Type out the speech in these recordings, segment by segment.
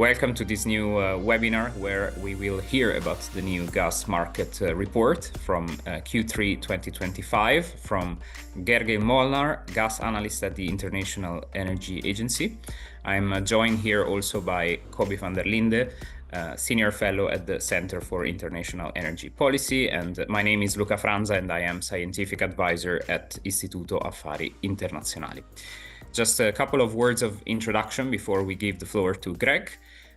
Welcome to this new webinar where we will hear about the new gas market report from Q3 2025 from Gergely Molnar, gas analyst at the International Energy Agency. I'm joined here also by Kobe van der Linde, Senior Fellow at the Center for International Energy Policy. And my name is Luca Franza and I am Scientific Advisor at Istituto Affari Internazionali. Just a couple of words of introduction before we give the floor to Greg.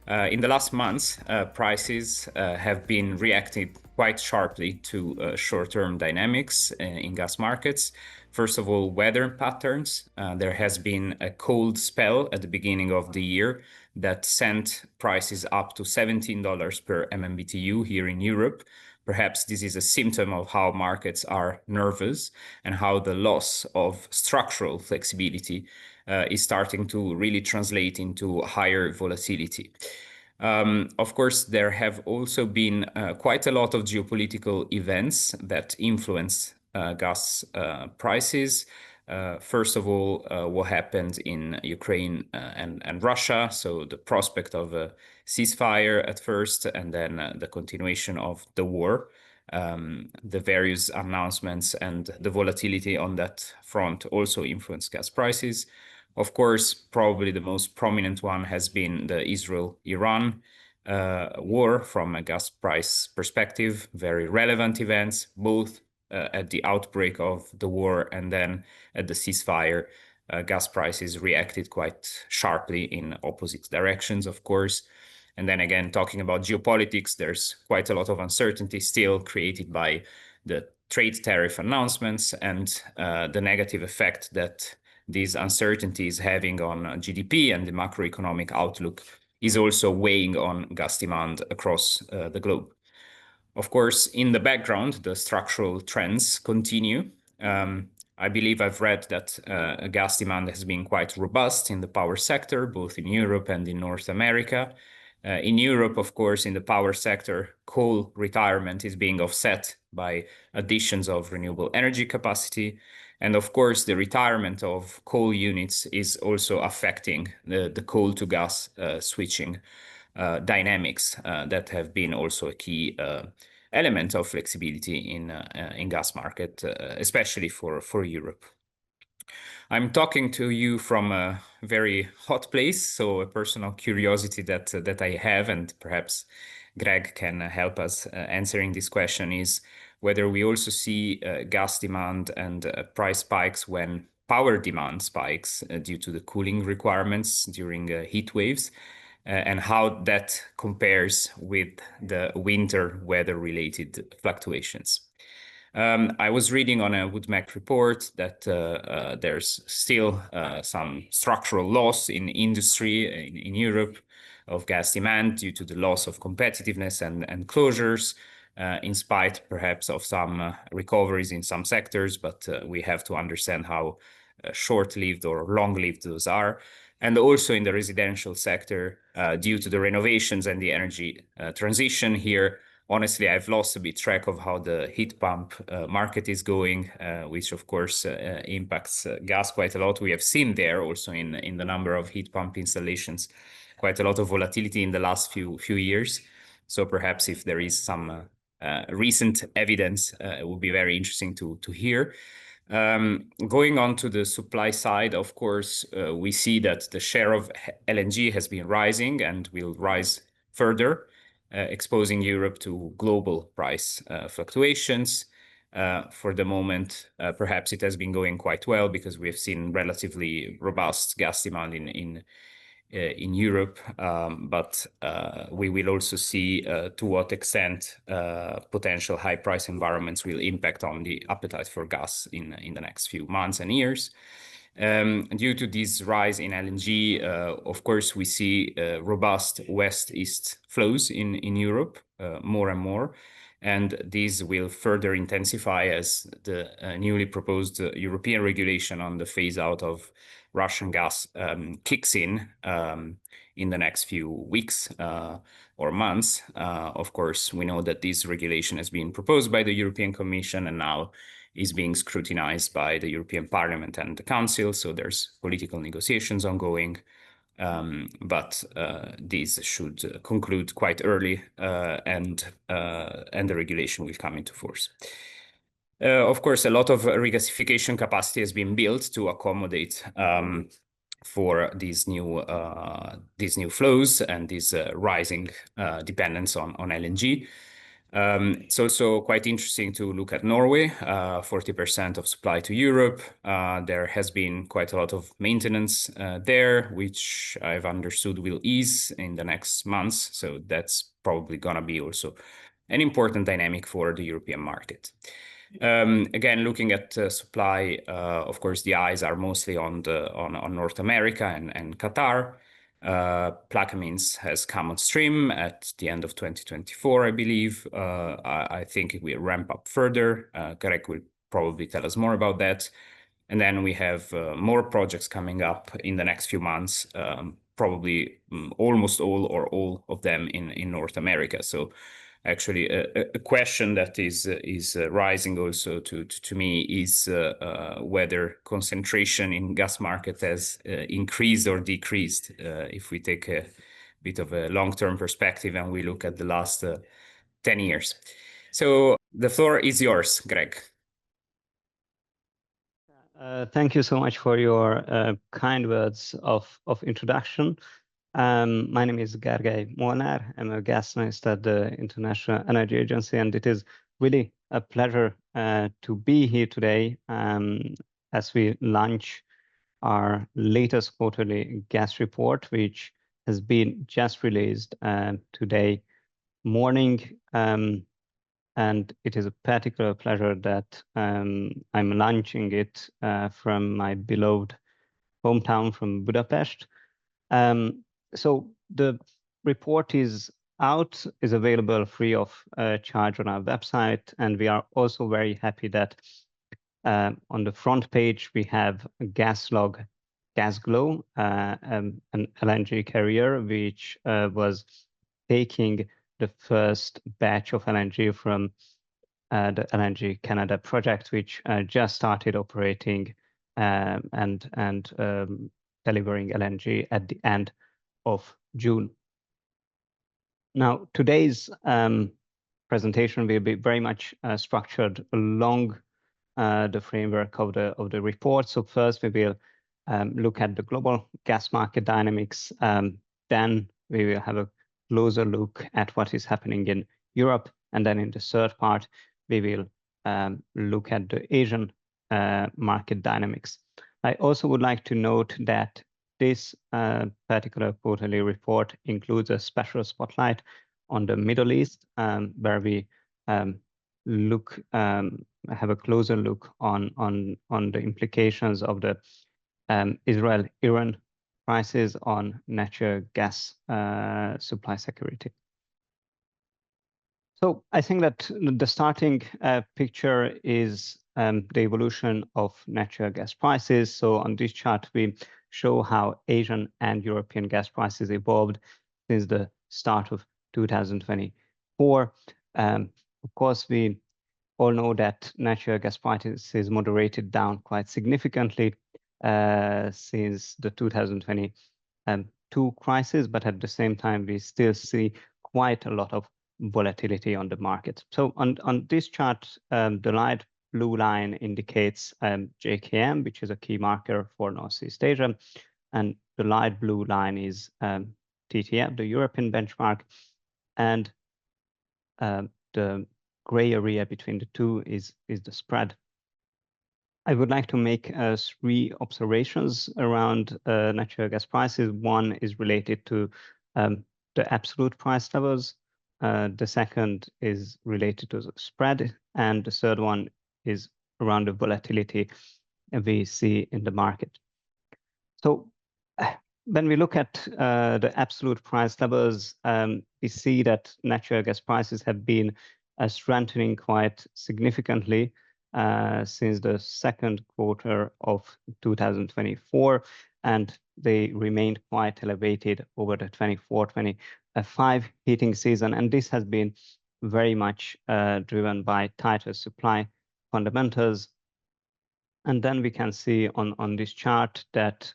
In the last months, prices have been reacting quite sharply to short-term dynamics in gas markets. First of all, weather patterns. There has been a cold spell at the beginning of the year that sent prices up to $17 per MMBTU here in Europe. Perhaps this is a symptom of how markets are nervous and how the loss of structural flexibility is starting to really translate into higher volatility. Of course, there have also been quite a lot of geopolitical events that influence gas prices. First of all, what happened in Ukraine and Russia. So the prospect of a ceasefire at first, and then the continuation of the war, the various announcements and the volatility on that front also influenced gas prices. Of course, probably the most prominent one has been the Israel-Iran war from a gas price perspective. Very relevant events, both at the outbreak of the war and then at the ceasefire. Gas prices reacted quite sharply in opposite directions, of course. And then again, talking about geopolitics, there's quite a lot of uncertainty still created by the trade tariff announcements and the negative effect that these uncertainties having on GDP and the macroeconomic outlook is also weighing on gas demand across the globe. Of course, in the background, the structural trends continue. I believe I've read that gas demand has been quite robust in the power sector, both in Europe and in North America. In Europe, of course, in the power sector, coal retirement is being offset by additions of renewable energy capacity. And of course, the retirement of coal units is also affecting the coal to gas switching dynamics that have been also a key element of flexibility in gas market, especially for Europe. I'm talking to you from a very hot place, so a personal curiosity that I have, and perhaps Greg can help us answering this question, is whether we also see gas demand and price spikes when power demand spikes due to the cooling requirements during heat waves, and how that compares with the winter weather-related fluctuations. I was reading on a WoodMac report that there's still some structural loss in industry in Europe of gas demand due to the loss of competitiveness and closures, in spite perhaps of some recoveries in some sectors, but we have to understand how short-lived or long-lived those are. And also in the residential sector, due to the renovations and the energy transition here, honestly, I've lost a bit track of how the heat pump market is going, which of course impacts gas quite a lot. We have seen there also in the number of heat pump installations, quite a lot of volatility in the last few years. So perhaps if there is some recent evidence, it would be very interesting to hear. Going on to the supply side, of course, we see that the share of LNG has been rising and will rise further, exposing Europe to global price fluctuations. For the moment, perhaps it has been going quite well because we have seen relatively robust gas demand in Europe, but we will also see to what extent potential high price environments will impact on the appetite for gas in the next few months and years. Due to this rise in LNG, of course, we see robust west-east flows in Europe more and more, and these will further intensify as the newly proposed European regulation on the phase out of Russian gas kicks in the next few weeks or months. Of course, we know that this regulation has been proposed by the European Commission and now is being scrutinized by the European Parliament and the Council. So there's political negotiations ongoing. but these should conclude quite early, and the regulation will come into force. Of course, a lot of regasification capacity has been built to accommodate for these new flows and this rising dependence on LNG. It's also quite interesting to look at Norway, 40% of supply to Europe. There has been quite a lot of maintenance there, which I've understood will ease in the next months. So that's probably going to be also an important dynamic for the European market. Again, looking at supply, of course, the eyes are mostly on North America and Qatar. Plaquemines has come on stream at the end of 2024, I believe. I think it will ramp up further. Greg will probably tell us more about that. And then we have more projects coming up in the next few months, probably almost all or all of them in North America. So actually, a question that is rising also to me is whether concentration in gas market has increased or decreased if we take a bit of a long-term perspective and we look at the last 10 years. So the floor is yours, Greg. Thank you so much for your kind words of introduction. My name is Gergely Molnár. I'm a gas analyst at the International Energy Agency, and it is really a pleasure to be here today as we launch our latest quarterly gas report, which has been just released today morning. And it is a particular pleasure that I'm launching it from my beloved hometown from Budapest. So the report is out, is available free of charge on our website. And we are also very happy that on the front page, we have a gas log, Gas Glow, an LNG carrier, which was taking the first batch of LNG from the LNG Canada project, which just started operating and delivering LNG at the end of June. Now, today's presentation will be very much structured along the framework of the report. So first, we will look at the global gas market dynamics. Then we will have a closer look at what is happening in Europe. And then in the third part, we will look at the Asian market dynamics. I also would like to note that this particular quarterly report includes a special spotlight on the Middle East, where we have a closer look on the implications of the Israel-Iran crisis on natural gas supply security. So I think that the starting picture is the evolution of natural gas prices. So on this chart, we show how Asian and European gas prices evolved since the start of 2024. Of course, we all know that natural gas prices moderated down quite significantly since the 2022 crisis, but at the same time, we still see quite a lot of volatility on the market. So on this chart, the light blue line indicates JKM, which is a key marker for Northeast Asia, and the light blue line is TTF, the European benchmark, and the gray area between the two is the spread. I would like to make 3 observations around natural gas prices. One is related to the absolute price levels. The second is related to the spread. And the third one is around the volatility we see in the market. So when we look at the absolute price levels, we see that natural gas prices have been strengthening quite significantly since the second quarter of 2024, and they remained quite elevated over the 24-25 heating season. And this has been very much driven by tighter supply fundamentals. And then we can see on this chart that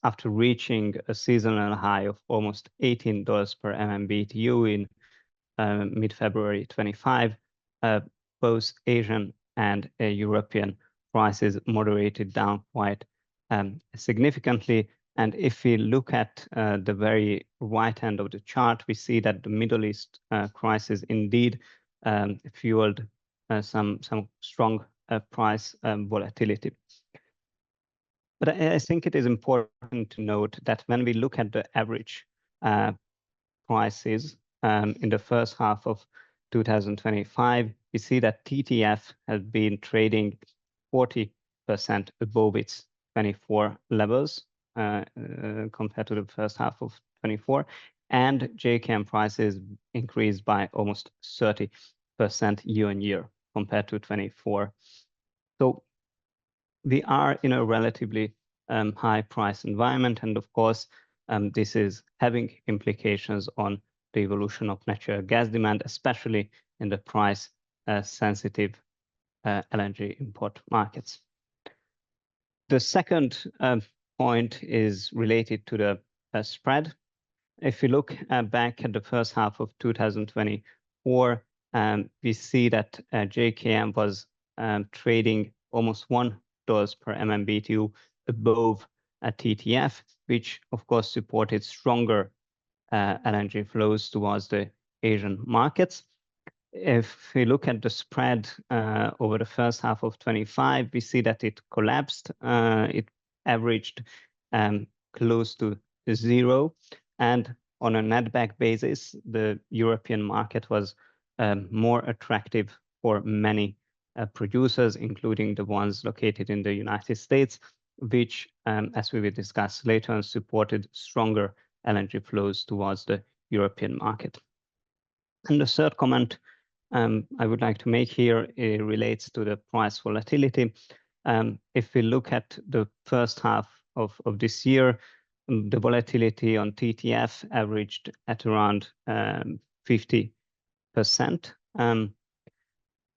after reaching a seasonal high of almost $18 per MMBTU in mid-February 25, both Asian and European prices moderated down quite significantly. And if we look at the very right hand of the chart, we see that the Middle East crisis indeed fueled some strong price volatility. But I think it is important to note that when we look at the average prices in the first half of 2025, we see that TTF has been trading 40% above its 24 levels compared to the first half of 24, and JKM prices increased by almost 30% year on year compared to 24. So we are in a relatively high price environment, and of course, this is having implications on the evolution of natural gas demand, especially in the price sensitive LNG import markets. The second point is related to the spread. If you look back at the first half of 2024, we see that JKM was trading almost $1 per MMBTU above a TTF, which of course supported stronger LNG flows towards the Asian markets. If we look at the spread over the first half of 25, we see that it collapsed. It averaged close to zero. And on a netback basis, the European market was more attractive for many producers, including the ones located in the United States, which, as we will discuss later on, supported stronger LNG flows towards the European market. And the third comment I would like to make here relates to the price volatility. If we look at the first half of this year, the volatility on TTF averaged at around 50%,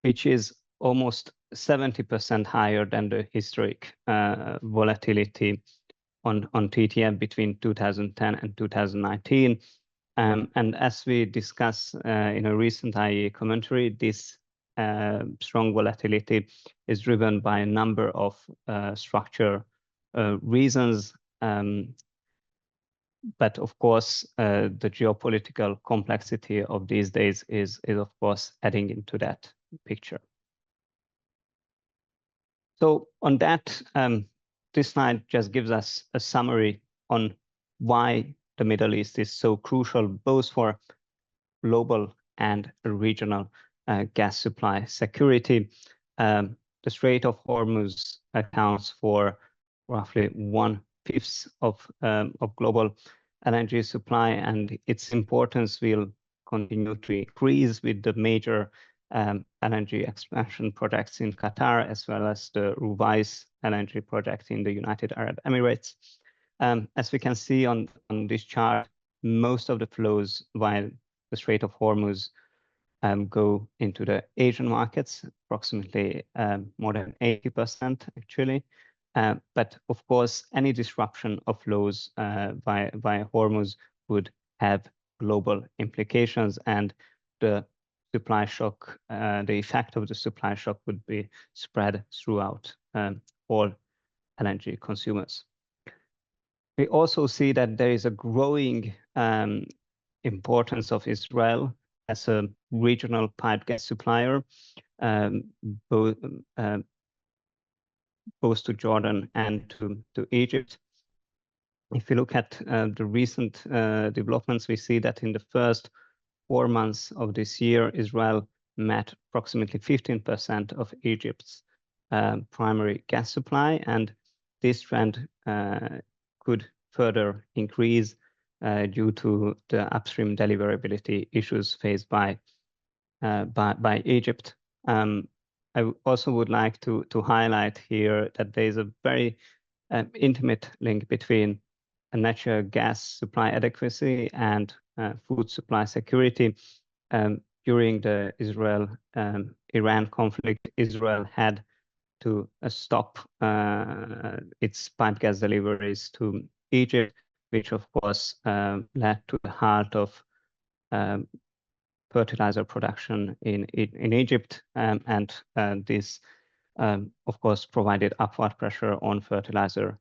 which is almost 70% higher than the historic volatility on TTF between 2010 and 2019. And as we discuss in a recent IEA commentary, this strong volatility is driven by a number of structural reasons. But of course, the geopolitical complexity of these days is of course adding into that picture. So on that, this slide just gives us a summary on why the Middle East is so crucial, both for global and regional gas supply security. The Strait of Hormuz accounts for roughly 1/5 of global LNG supply, and its importance will continue to increase with the major LNG expansion projects in Qatar, as well as the Ruwais LNG project in the United Arab Emirates. As we can see on this chart, most of the flows via the Strait of Hormuz go into the Asian markets, approximately more than 80% actually. But of course, any disruption of flows via Hormuz would have global implications, and the supply shock, the effect of the supply shock would be spread throughout all LNG consumers. We also see that there is a growing importance of Israel as a regional pipe gas supplier, both to Jordan and to Egypt. If you look at the recent developments, we see that in the first 4 months of this year, Israel met approximately 15% of Egypt's primary gas supply, and this trend could further increase due to the upstream deliverability issues faced by Egypt. I also would like to highlight here that there is a very intimate link between natural gas supply adequacy and food supply security. During the Israel-Iran conflict, Israel had to stop its pipe gas deliveries to Egypt, which of course led to the halt of fertilizer production in Egypt, and this of course provided upward pressure on fertilizer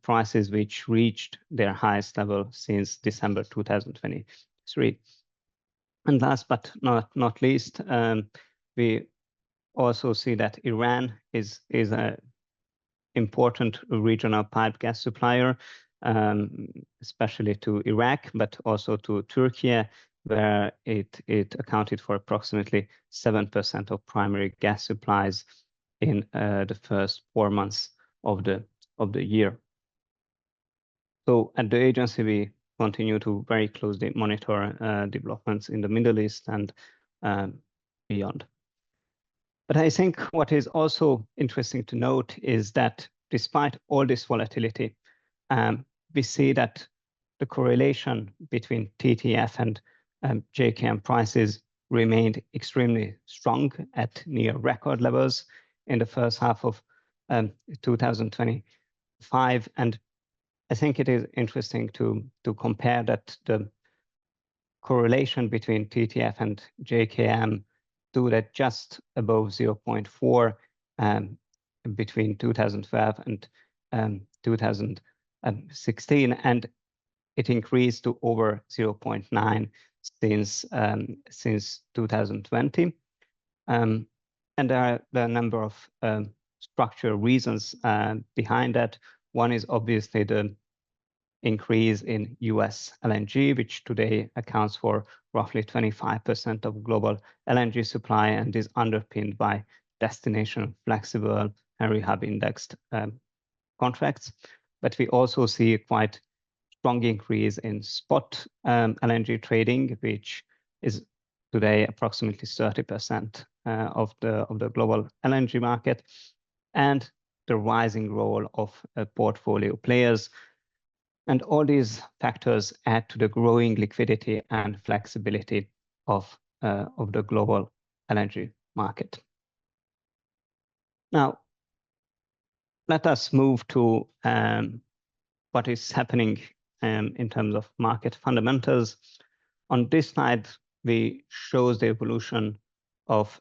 prices, which reached their highest level since December 2023. And last but not least, we also see that Iran is an important regional pipe gas supplier, especially to Iraq, but also to Turkey, where it accounted for approximately 7% of primary gas supplies in the first 4 months of the year. So at the agency, we continue to very closely monitor developments in the Middle East and beyond. But I think what is also interesting to note is that despite all this volatility, we see that the correlation between TTF and JKM prices remained extremely strong at near record levels in the first half of 2025. And I think it is interesting to compare that the correlation between TTF and JKM stood at just above 0.4 between 2012 and 2016, and it increased to over 0.9 since 2020. And there are a number of structural reasons behind that. One is obviously the increase in US LNG, which today accounts for roughly 25% of global LNG supply and is underpinned by destination flexible Henry Hub indexed contracts. But we also see a quite strong increase in spot LNG trading, which is today approximately 30% of the global LNG market, and the rising role of portfolio players. And all these factors add to the growing liquidity and flexibility of the global LNG market. Now, let us move to what is happening in terms of market fundamentals. On this slide, we show the evolution of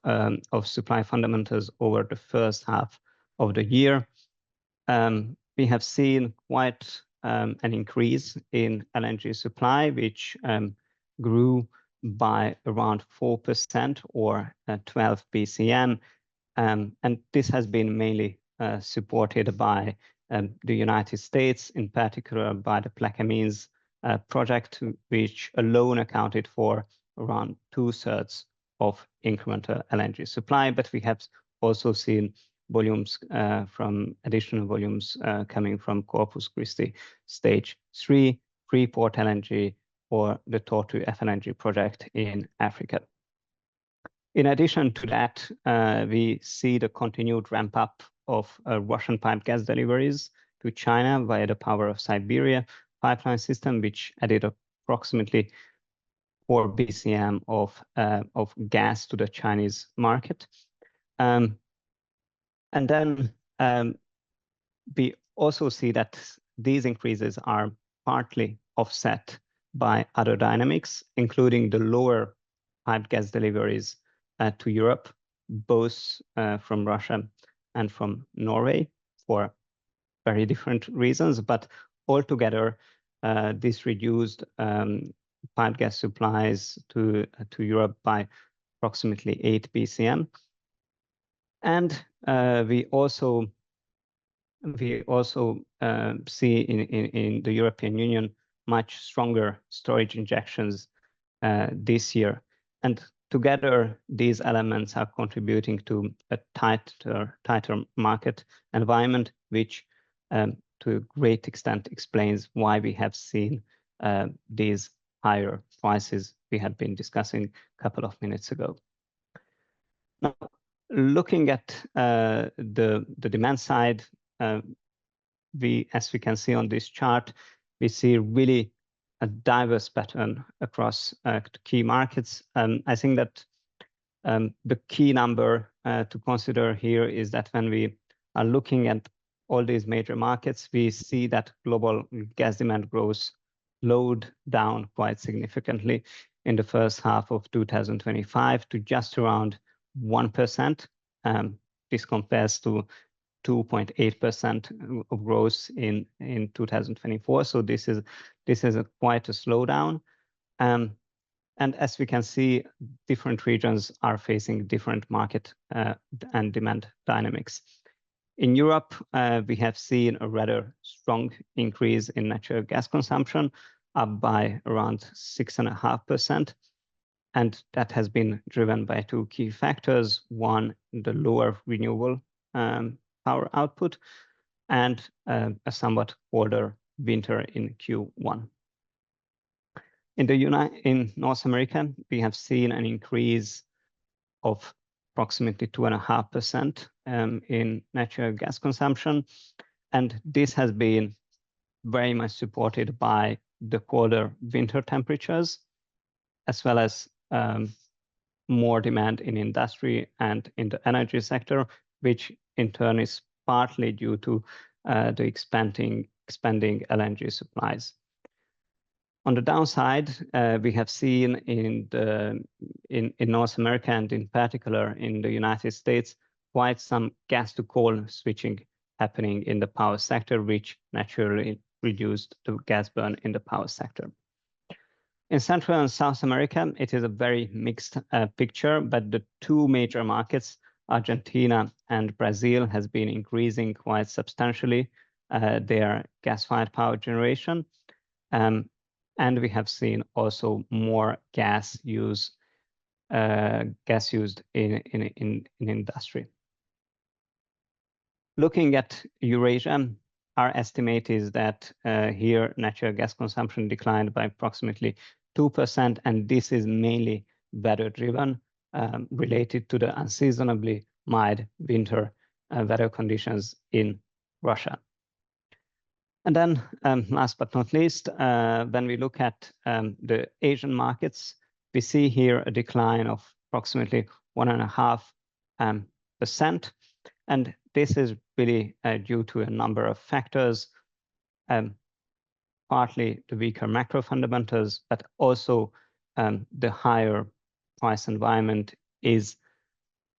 supply fundamentals over the first half of the year. We have seen quite an increase in LNG supply, which grew by around 4% or 12 BCM. And this has been mainly supported by the United States, in particular by the Plaquemines project, which alone accounted for around 2/3 of incremental LNG supply. But we have also seen volumes from additional volumes coming from Corpus Christi Stage 3, Freeport LNG, or the Tortue FLNG project in Africa. In addition to that, we see the continued ramp up of Russian pipe gas deliveries to China via the Power of Siberia pipeline system, which added approximately 4 BCM of gas to the Chinese market. And then we also see that these increases are partly offset by other dynamics, including the lower pipe gas deliveries to Europe, both from Russia and from Norway, for very different reasons. But altogether, this reduced pipe gas supplies to Europe by approximately 8 BCM. And we also see in the European Union much stronger storage injections this year. And together, these elements are contributing to a tighter market environment, which to a great extent explains why we have seen these higher prices we had been discussing a couple of minutes ago. Now, looking at the demand side, as we can see on this chart, we see really a diverse pattern across key markets. I think that the key number to consider here is that when we are looking at all these major markets, we see that global gas demand growth slowed down quite significantly in the first half of 2025 to just around 1%. This compares to 2.8% of growth in 2024. So this is quite a slowdown. And as we can see, different regions are facing different market and demand dynamics. In Europe, we have seen a rather strong increase in natural gas consumption, up by around 6.5%. And that has been driven by two key factors. One, the lower renewable power output, and a somewhat colder winter in Q1. In North America, we have seen an increase of approximately 2.5% in natural gas consumption. And this has been very much supported by the colder winter temperatures, as well as more demand in industry and in the energy sector, which in turn is partly due to the expanding LNG supplies. On the downside, we have seen in North America and in particular in the United States, quite some gas to coal switching happening in the power sector, which naturally reduced the gas burn in the power sector. In Central and South America, it is a very mixed picture, but the two major markets, Argentina and Brazil, has been increasing quite substantially their gas-fired power generation. And we have seen also more gas used in industry. Looking at Eurasia, our estimate is that here natural gas consumption declined by approximately 2%, and this is mainly weather-driven, related to the unseasonably mild winter weather conditions in Russia. And then, last but not least, when we look at the Asian markets, we see here a decline of approximately 1.5%. And this is really due to a number of factors, partly the weaker macro fundamentals, but also the higher price environment is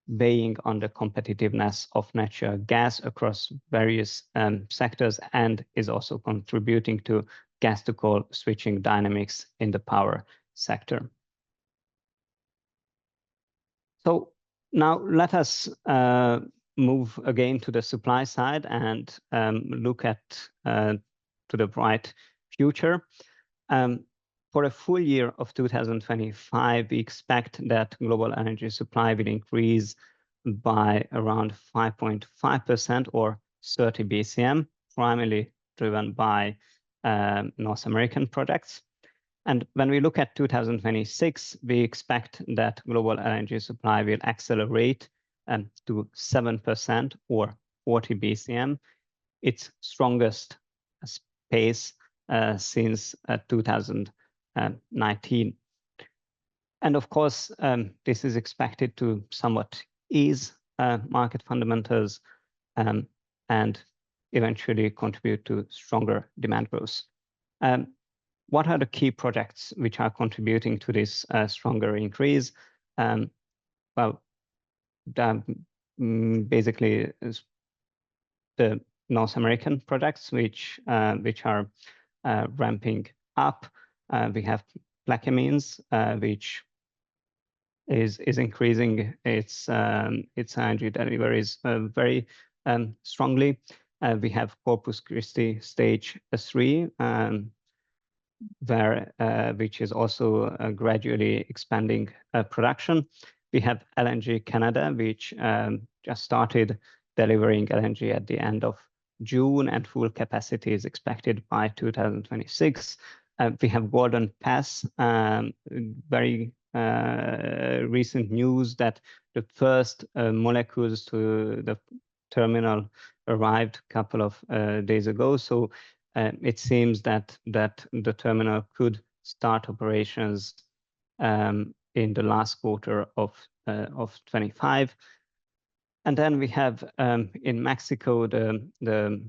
weighing on the competitiveness of natural gas across various sectors, and is also contributing to gas to coal switching dynamics in the power sector. So now let us move again to the supply side and look at to the bright future. For a full year of 2025, we expect that global energy supply will increase by around 5.5% or 30 BCM, primarily driven by North American projects. And when we look at 2026, we expect that global LNG supply will accelerate to 7% or 40 BCM, its strongest pace since 2019. And of course, this is expected to somewhat ease market fundamentals and eventually contribute to stronger demand growth. What are the key projects which are contributing to this stronger increase? Well, basically the North American projects which are ramping up. We have Plaquemines, which is increasing its energy deliveries very strongly. We have Corpus Christi stage 3, which is also gradually expanding production. We have LNG Canada, which just started delivering LNG at the end of June, and full capacity is expected by 2026. We have Golden Pass, very recent news that the first molecules to the terminal arrived a couple of days ago. So it seems that the terminal could start operations in the last quarter of 25. And then we have in Mexico the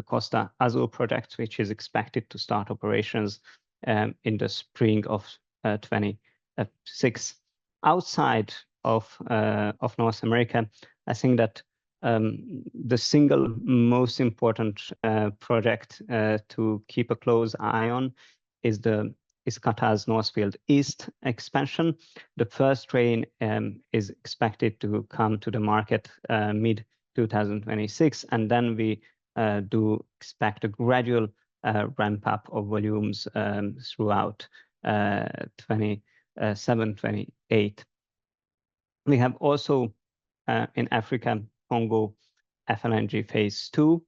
Costa Azul project, which is expected to start operations in the spring of 26. Outside of North America, I think that the single most important project to keep a close eye on is Qatar's North Field East expansion. The first train is expected to come to the market mid 2026, and then we do expect a gradual ramp up of volumes throughout 27, 28. We have also in Africa, Congo FLNG Phase 2,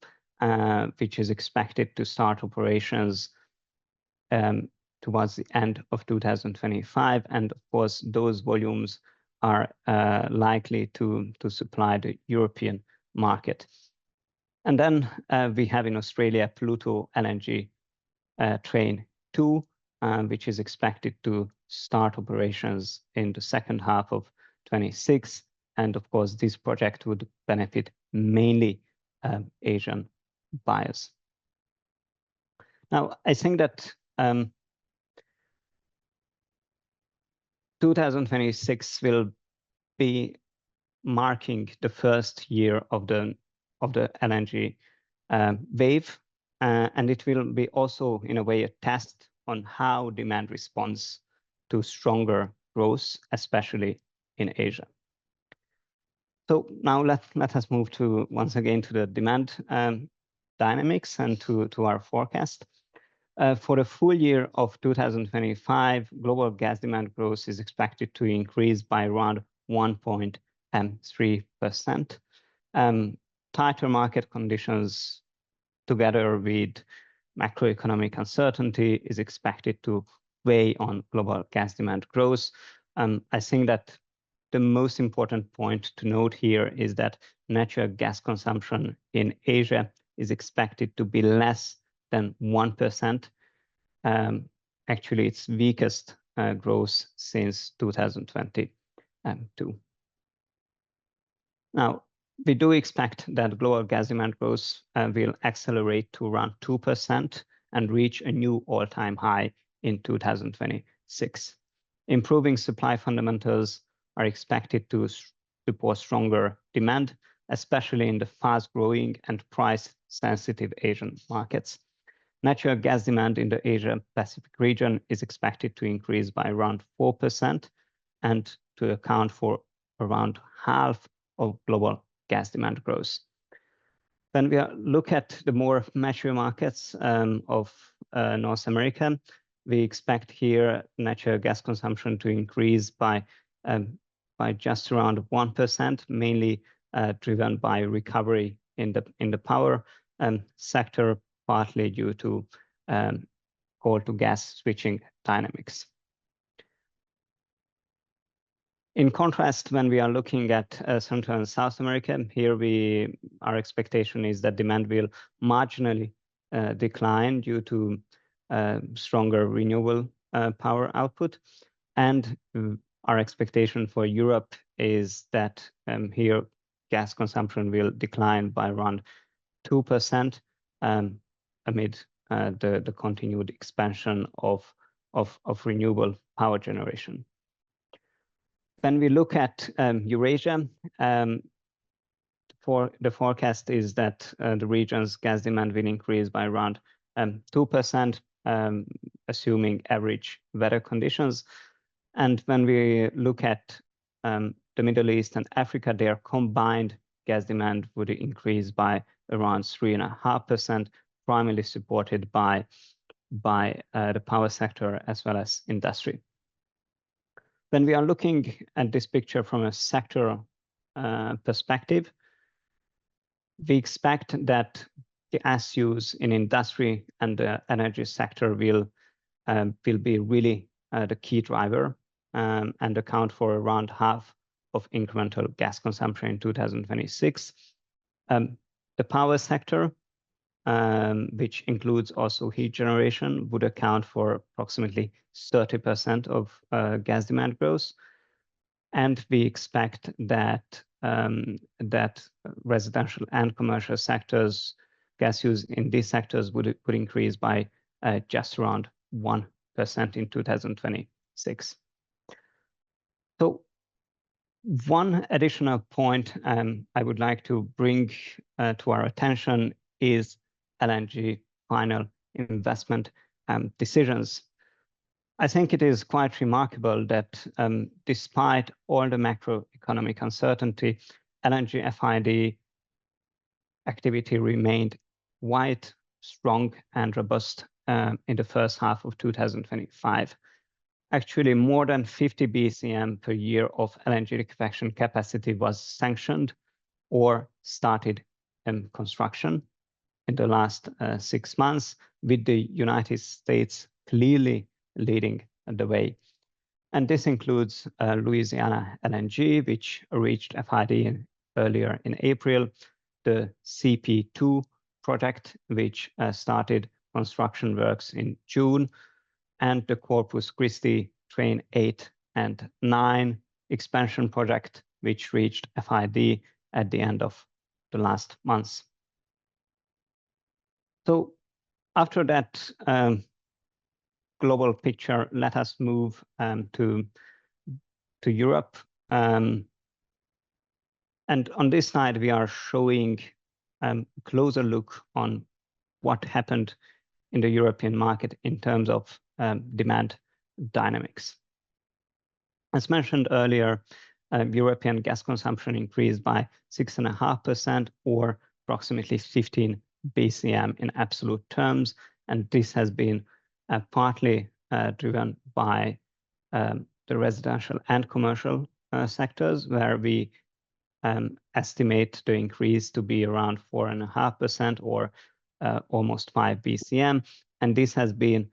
which is expected to start operations towards the end of 2025. And of course, those volumes are likely to supply the European market. And then we have in Australia, Pluto LNG Train 2, which is expected to start operations in the second half of 26. And of course, this project would benefit mainly Asian buyers. Now, I think that 2026 will be marking the first year of the LNG wave, and it will be also, in a way, a test on how demand responds to stronger growth, especially in Asia. So now let us move once again to the demand dynamics and to our forecast. For the full year of 2025, global gas demand growth is expected to increase by around 1.3%. Tighter market conditions, together with macroeconomic uncertainty, is expected to weigh on global gas demand growth. I think that the most important point to note here is that natural gas consumption in Asia is expected to be less than 1%. Actually, its weakest growth since 2022. Now, we do expect that global gas demand growth will accelerate to around 2% and reach a new all-time high in 2026. Improving supply fundamentals are expected to support stronger demand, especially in the fast-growing and price-sensitive Asian markets. Natural gas demand in the Asia-Pacific region is expected to increase by around 4% and to account for around half of global gas demand growth. When we look at the more mature markets of North America, we expect here natural gas consumption to increase by just around 1%, mainly driven by recovery in the power sector, partly due to coal to gas switching dynamics. In contrast, when we are looking at Central and South America, here our expectation is that demand will marginally decline due to stronger renewable power output. And our expectation for Europe is that here gas consumption will decline by around 2% amid the continued expansion of renewable power generation. When we look at Eurasia, the forecast is that the region's gas demand will increase by around 2%, assuming average weather conditions. And when we look at the Middle East and Africa, their combined gas demand would increase by around 3.5%, primarily supported by the power sector as well as industry. When we are looking at this picture from a sector perspective, we expect that the gas use in industry and the energy sector will be really the key driver and account for around half of incremental gas consumption in 2026. The power sector, which includes also heat generation, would account for approximately 30% of gas demand growth. And we expect that that residential and commercial sectors, gas use in these sectors would increase by just around 1% in 2026. So one additional point I would like to bring to our attention is LNG final investment decisions. I think it is quite remarkable that despite all the macroeconomic uncertainty, LNG FID activity remained quite strong and robust in the first half of 2025. Actually, more than 50 BCM per year of LNG liquefaction capacity was sanctioned or started in construction in the last 6 months, with the United States clearly leading the way. And this includes Louisiana LNG, which reached FID earlier in April, the CP2 project, which started construction works in June, and the Corpus Christi Train 8 and 9 expansion project, which reached FID at the end of the last month. So after that global picture, let us move to Europe. And on this slide, we are showing a closer look on what happened in the European market in terms of demand dynamics. As mentioned earlier, European gas consumption increased by 6.5%, or approximately 15 BCM in absolute terms, and this has been partly driven by the residential and commercial sectors, where we estimate the increase to be around 4.5%, or almost 5 BCM, and this has been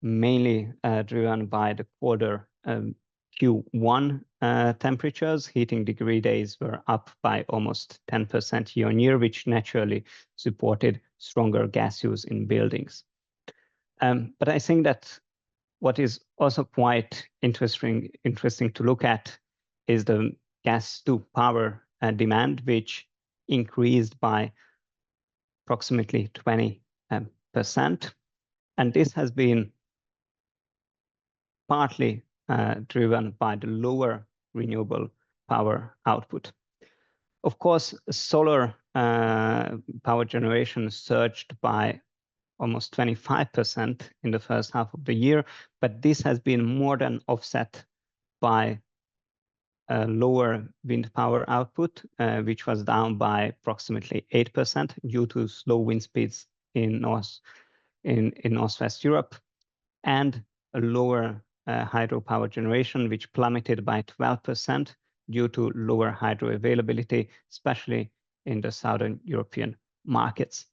mainly driven by the colder Q1 temperatures. Heating degree days were up by almost 10% year-on-year, which naturally supported stronger gas use in buildings. But I think that what is also quite interesting to look at is the gas to power demand, which increased by approximately 20%. And this has been partly driven by the lower renewable power output. Of course, solar power generation surged by almost 25% in the first half of the year, but this has been more than offset by lower wind power output, which was down by approximately 8% due to slow wind speeds in Northwest Europe, and a lower hydropower generation, which plummeted by 12% due to lower hydro availability, especially in the Southern European markets.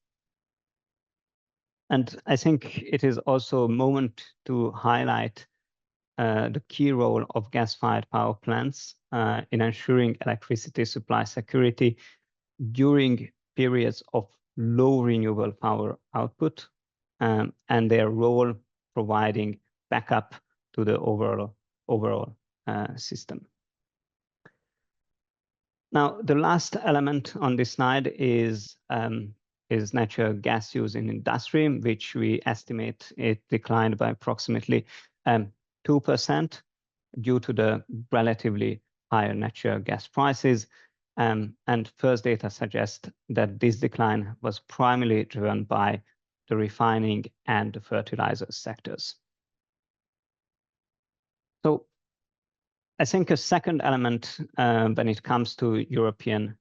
And I think it is also a moment to highlight the key role of gas-fired power plants in ensuring electricity supply security during periods of low renewable power output, and their role providing backup to the overall system. Now, the last element on this slide is natural gas use in industry, which we estimate it declined by approximately 2% due to the relatively higher natural gas prices. And first data suggest that this decline was primarily driven by the refining and the fertilizer sectors. So I think a second element when it comes to European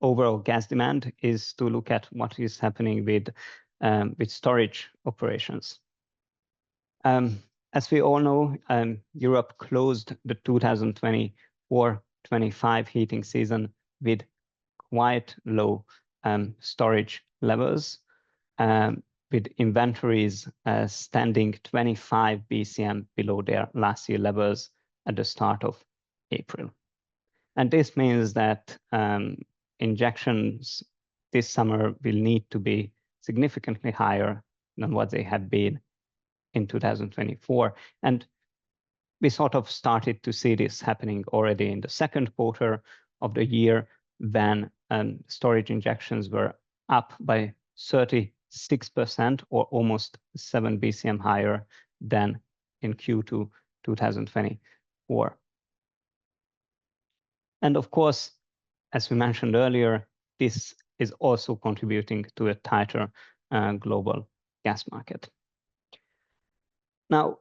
overall gas demand is to look at what is happening with storage operations. As we all know, Europe closed the 2024-25 heating season with quite low storage levels, with inventories standing 25 BCM below their last year levels at the start of April. And this means that injections this summer will need to be significantly higher than what they have been in 2024. And we sort of started to see this happening already in the second quarter of the year, when storage injections were up by 36%, or almost 7 BCM higher than in Q2 2024. And of course, as we mentioned earlier, this is also contributing to a tighter global gas market. Now,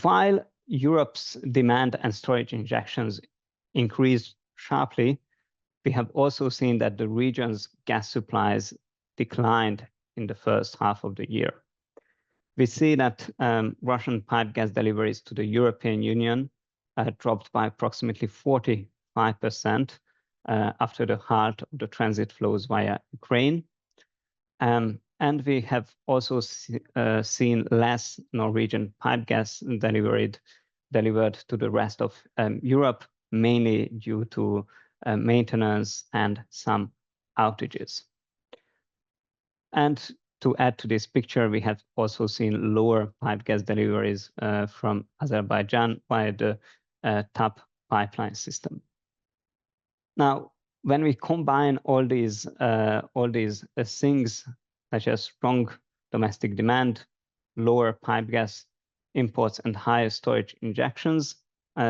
while Europe's demand and storage injections increased sharply, we have also seen that the region's gas supplies declined in the first half of the year. We see that Russian pipe gas deliveries to the European Union dropped by approximately 45% after the halt of the transit flows via Ukraine. And we have also seen less Norwegian pipe gas delivered to the rest of Europe, mainly due to maintenance and some outages. And to add to this picture, we have also seen lower pipe gas deliveries from Azerbaijan via the TAP pipeline system. Now, when we combine all these things, such as strong domestic demand, lower pipe gas imports, and higher storage injections,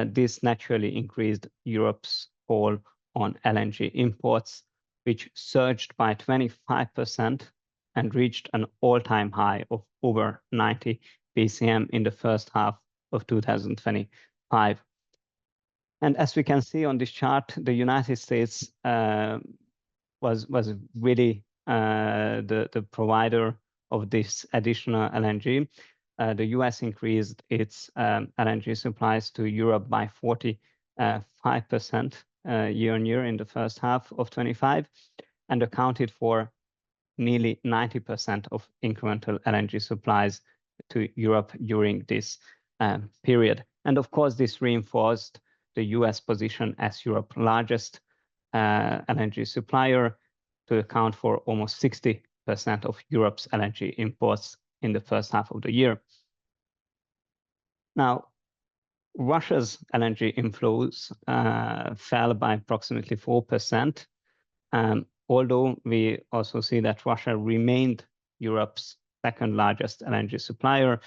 this naturally increased Europe's call on LNG imports, which surged by 25% and reached an all-time high of over 90 BCM in the first half of 2025. And as we can see on this chart, the United States was really the provider of this additional LNG. The US increased its LNG supplies to Europe by 45% year on year in the first half of 25, and accounted for nearly 90% of incremental LNG supplies to Europe during this period. And of course, this reinforced the US position as Europe's largest LNG supplier, to account for almost 60% of Europe's LNG imports in the first half of the year. Now, Russia's LNG inflows fell by approximately 4%, although we also see that Russia remained Europe's second largest LNG supplier.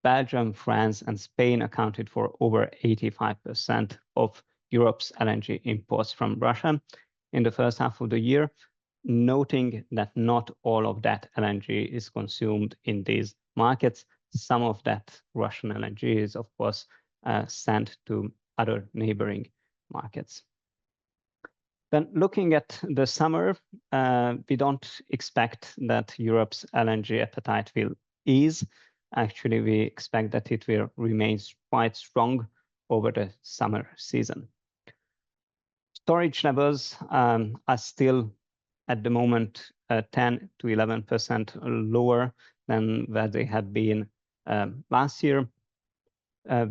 Belgium, France, and Spain accounted for over 85% of Europe's LNG imports from Russia in the first half of the year, noting that not all of that LNG is consumed in these markets. Some of that Russian LNG is, of course, sent to other neighboring markets. Then looking at the summer, we don't expect that Europe's LNG appetite will ease. Actually, we expect that it will remain quite strong over the summer season. Storage levels are still at the moment 10 to 11% lower than where they have been last year.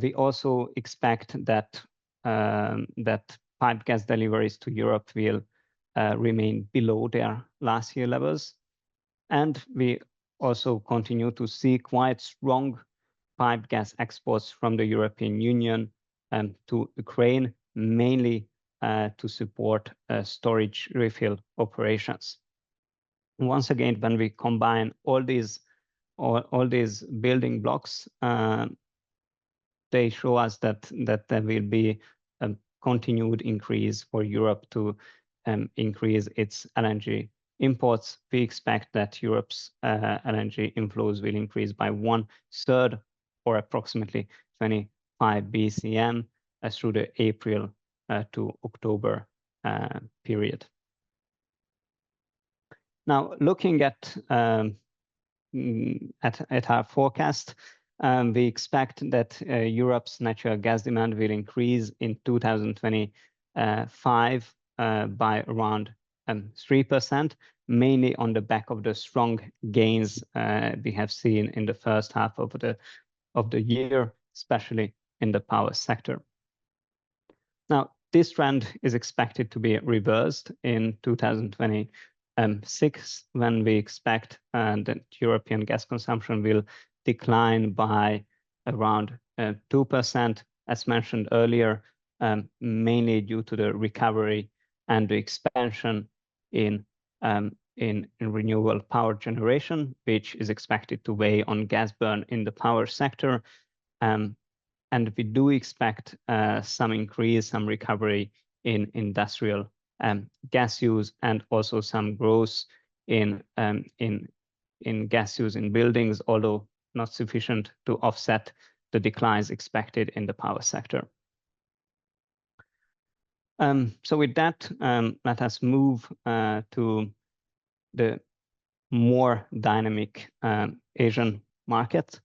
We also expect that pipe gas deliveries to Europe will remain below their last year levels. And we also continue to see quite strong pipe gas exports from the European Union to Ukraine, mainly to support storage refill operations. Once again, when we combine all these building blocks, they show us that there will be a continued increase for Europe to increase its LNG imports. We expect that Europe's LNG inflows will increase by 1/3, or approximately 25 BCM through the April to October period. Now, looking at our forecast, we expect that Europe's natural gas demand will increase in 2025 by around 3%, mainly on the back of the strong gains we have seen in the first half of the year, especially in the power sector. Now, this trend is expected to be reversed in 2026, when we expect that European gas consumption will decline by around 2%, as mentioned earlier, mainly due to the recovery and the expansion in renewable power generation, which is expected to weigh on gas burn in the power sector. And we do expect some increase, some recovery in industrial gas use, and also some growth in gas use in buildings, although not sufficient to offset the declines expected in the power sector. So with that, let us move to the more dynamic Asian market.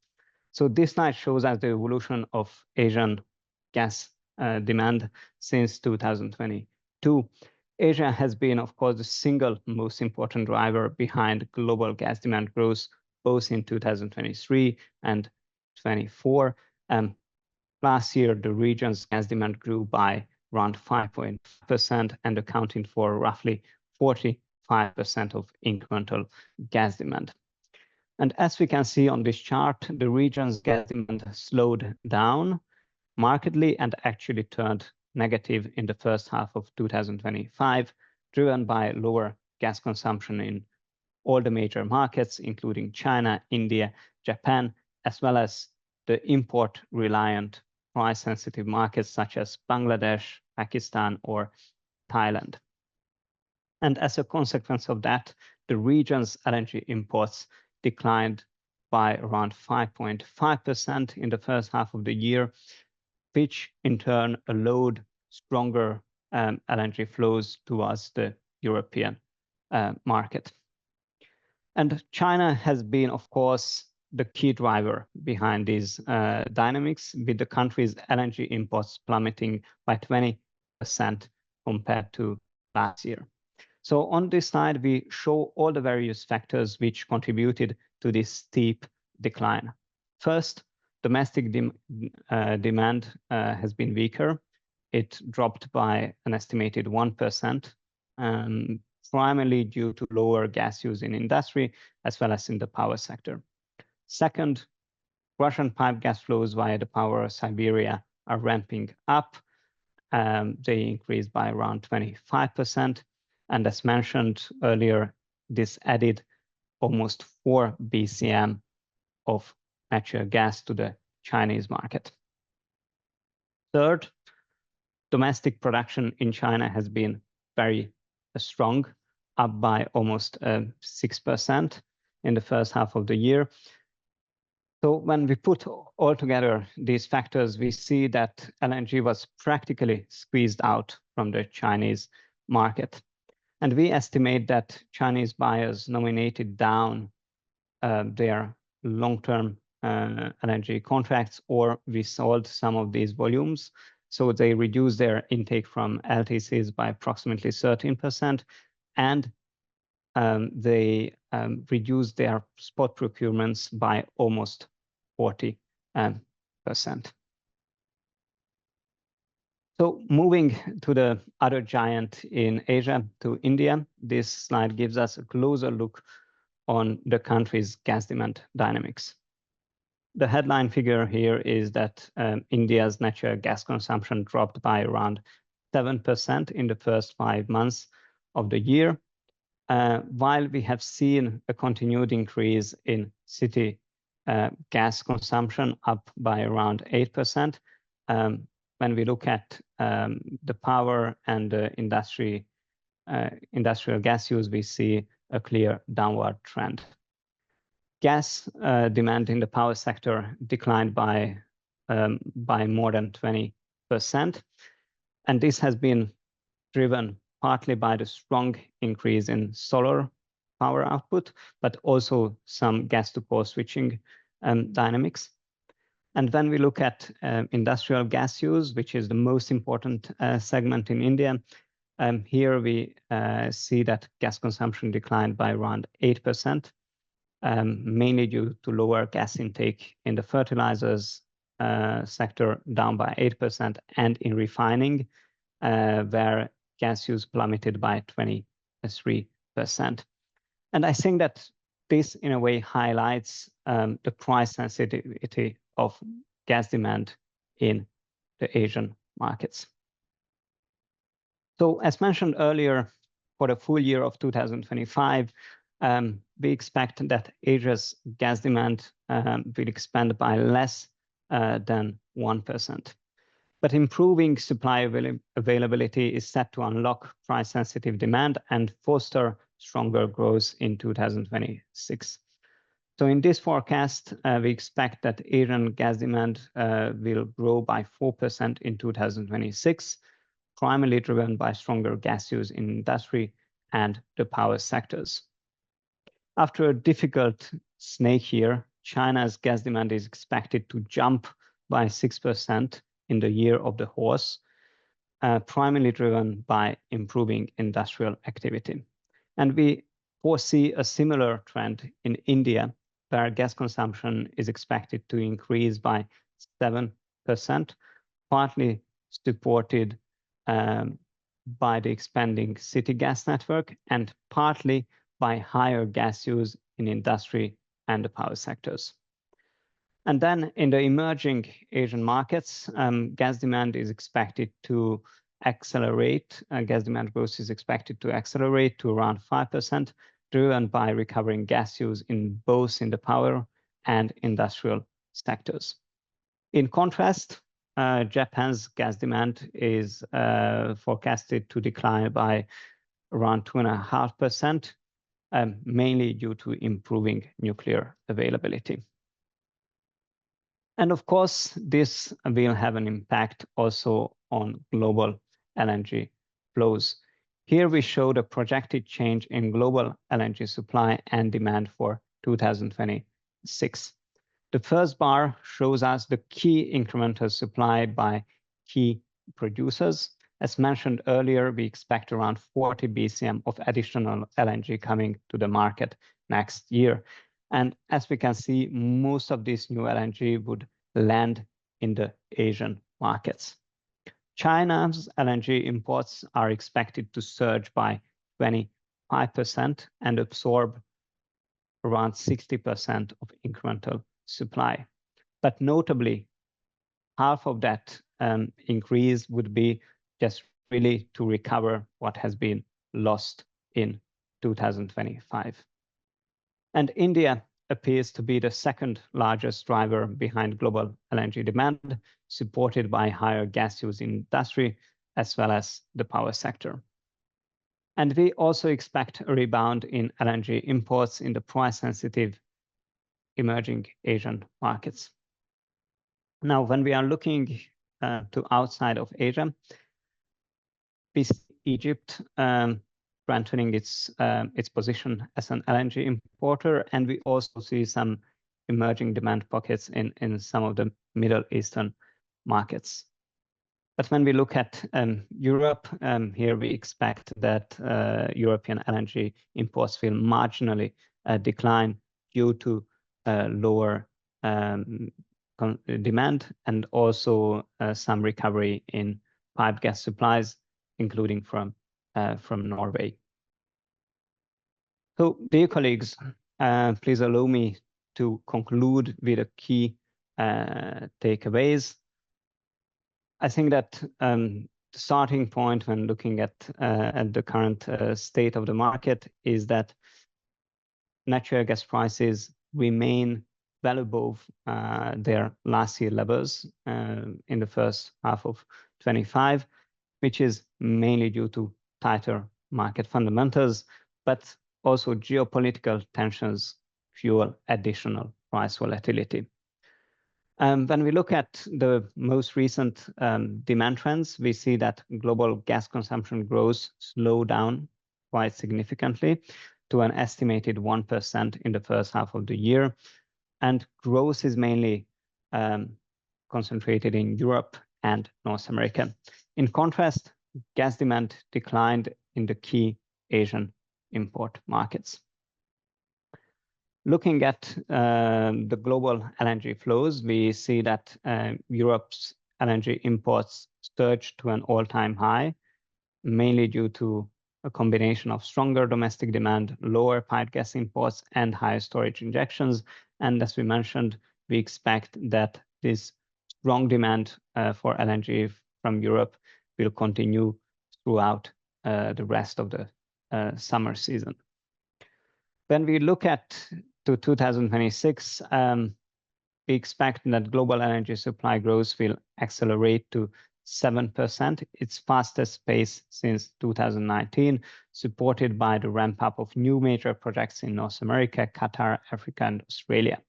So this slide shows us the evolution of Asian gas demand since 2022. Asia has been, of course, the single most important driver behind global gas demand growth, both in 2023 and 24. Last year, the region's gas demand grew by around 5.5% and accounting for roughly 45% of incremental gas demand. And as we can see on this chart, the region's gas demand slowed down markedly and actually turned negative in the first half of 2025, driven by lower gas consumption in all the major markets, including China, India, Japan, as well as the import-reliant price-sensitive markets such as Bangladesh, Pakistan, or Thailand. And as a consequence of that, the region's LNG imports declined by around 5.5% in the first half of the year, which in turn allowed stronger LNG flows towards the European market. And China has been, of course, the key driver behind these dynamics, with the country's LNG imports plummeting by 20% compared to last year. So on this slide, we show all the various factors which contributed to this steep decline. First, domestic demand has been weaker. It dropped by an estimated 1%, primarily due to lower gas use in industry, as well as in the power sector. Second, Russian pipe gas flows via the power of Siberia are ramping up. They increased by around 25%. And as mentioned earlier, this added almost 4 BCM of natural gas to the Chinese market. Third, domestic production in China has been very strong, up by almost 6% in the first half of the year. So when we put all together these factors, we see that LNG was practically squeezed out from the Chinese market. And we estimate that Chinese buyers nominated down their long-term LNG contracts, or we sold some of these volumes. So they reduced their intake from LTCs by approximately 13%, and they reduced their spot procurements by almost 40%. So moving to the other giant in Asia, to India, this slide gives us a closer look on the country's gas demand dynamics. The headline figure here is that India's natural gas consumption dropped by around 7% in the first 5 months of the year, while we have seen a continued increase in city gas consumption, up by around 8%. When we look at the power and the industrial gas use, we see a clear downward trend. Gas demand in the power sector declined by more than 20%. And this has been driven partly by the strong increase in solar power output, but also some gas-to-coal switching dynamics. And when we look at industrial gas use, which is the most important segment in India, here we see that gas consumption declined by around 8%, mainly due to lower gas intake in the fertilizers sector, down by 8%, and in refining, where gas use plummeted by 23%. And I think that this, in a way, highlights the price sensitivity of gas demand in the Asian markets. So as mentioned earlier, for the full year of 2025, we expect that Asia's gas demand will expand by less than 1%. But improving supply availability is set to unlock price-sensitive demand and foster stronger growth in 2026. So in this forecast, we expect that Asian gas demand will grow by 4% in 2026, primarily driven by stronger gas use in industry and the power sectors. After a difficult snake year, China's gas demand is expected to jump by 6% in the year of the horse, primarily driven by improving industrial activity. And we foresee a similar trend in India, where gas consumption is expected to increase by 7%, partly supported by the expanding city gas network and partly by higher gas use in industry and the power sectors. And then in the emerging Asian markets, gas demand is expected to accelerate. Gas demand growth is expected to accelerate to around 5%, driven by recovering gas use in both the power and industrial sectors. In contrast, Japan's gas demand is forecasted to decline by around 2.5%, mainly due to improving nuclear availability. And of course, this will have an impact also on global LNG flows. Here we show the projected change in global LNG supply and demand for 2026. The first bar shows us the key incremental supply by key producers. As mentioned earlier, we expect around 40 BCM of additional LNG coming to the market next year. And as we can see, most of this new LNG would land in the Asian markets. China's LNG imports are expected to surge by 25% and absorb around 60% of incremental supply. But notably, half of that increase would be just really to recover what has been lost in 2025. And India appears to be the second largest driver behind global LNG demand, supported by higher gas use in industry as well as the power sector. And we also expect a rebound in LNG imports in the price-sensitive emerging Asian markets. Now, when we are looking to outside of Asia, we see Egypt strengthening its position as an LNG importer, and we also see some emerging demand pockets in some of the Middle Eastern markets. But when we look at Europe, here we expect that European LNG imports will marginally decline due to lower demand and also some recovery in pipe gas supplies, including from Norway. So, dear colleagues, please allow me to conclude with the key takeaways. I think that the starting point when looking at the current state of the market is that natural gas prices remain well above their last year levels in the first half of 25, which is mainly due to tighter market fundamentals, but also geopolitical tensions fuel additional price volatility. When we look at the most recent demand trends, we see that global gas consumption growth slowed down quite significantly to an estimated 1% in the first half of the year. And growth is mainly concentrated in Europe and North America. In contrast, gas demand declined in the key Asian import markets. Looking at the global LNG flows, we see that Europe's LNG imports surged to an all-time high, mainly due to a combination of stronger domestic demand, lower pipe gas imports, and higher storage injections. And as we mentioned, we expect that this strong demand for LNG from Europe will continue throughout the rest of the summer season. When we look at to 2026, we expect that global energy supply growth will accelerate to 7%, its fastest pace since 2019, supported by the ramp up of new major projects in North America, Qatar, Africa, and Australia.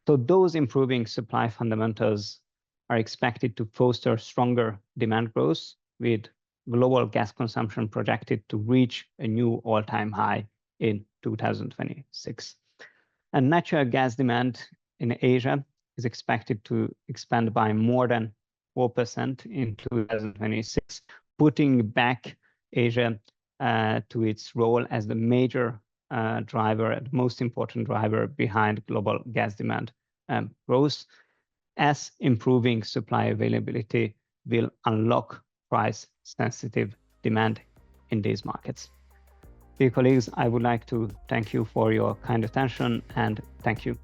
So those improving supply fundamentals are expected to foster stronger demand growth, with global gas consumption projected to reach a new all-time high in 2026. And natural gas demand in Asia is expected to expand by more than 4% in 2026, putting back Asia to its role as the major driver, the most important driver behind global gas demand growth, as improving supply availability will unlock price-sensitive demand in these markets. Dear colleagues, I would like to thank you for your kind attention, and thank you.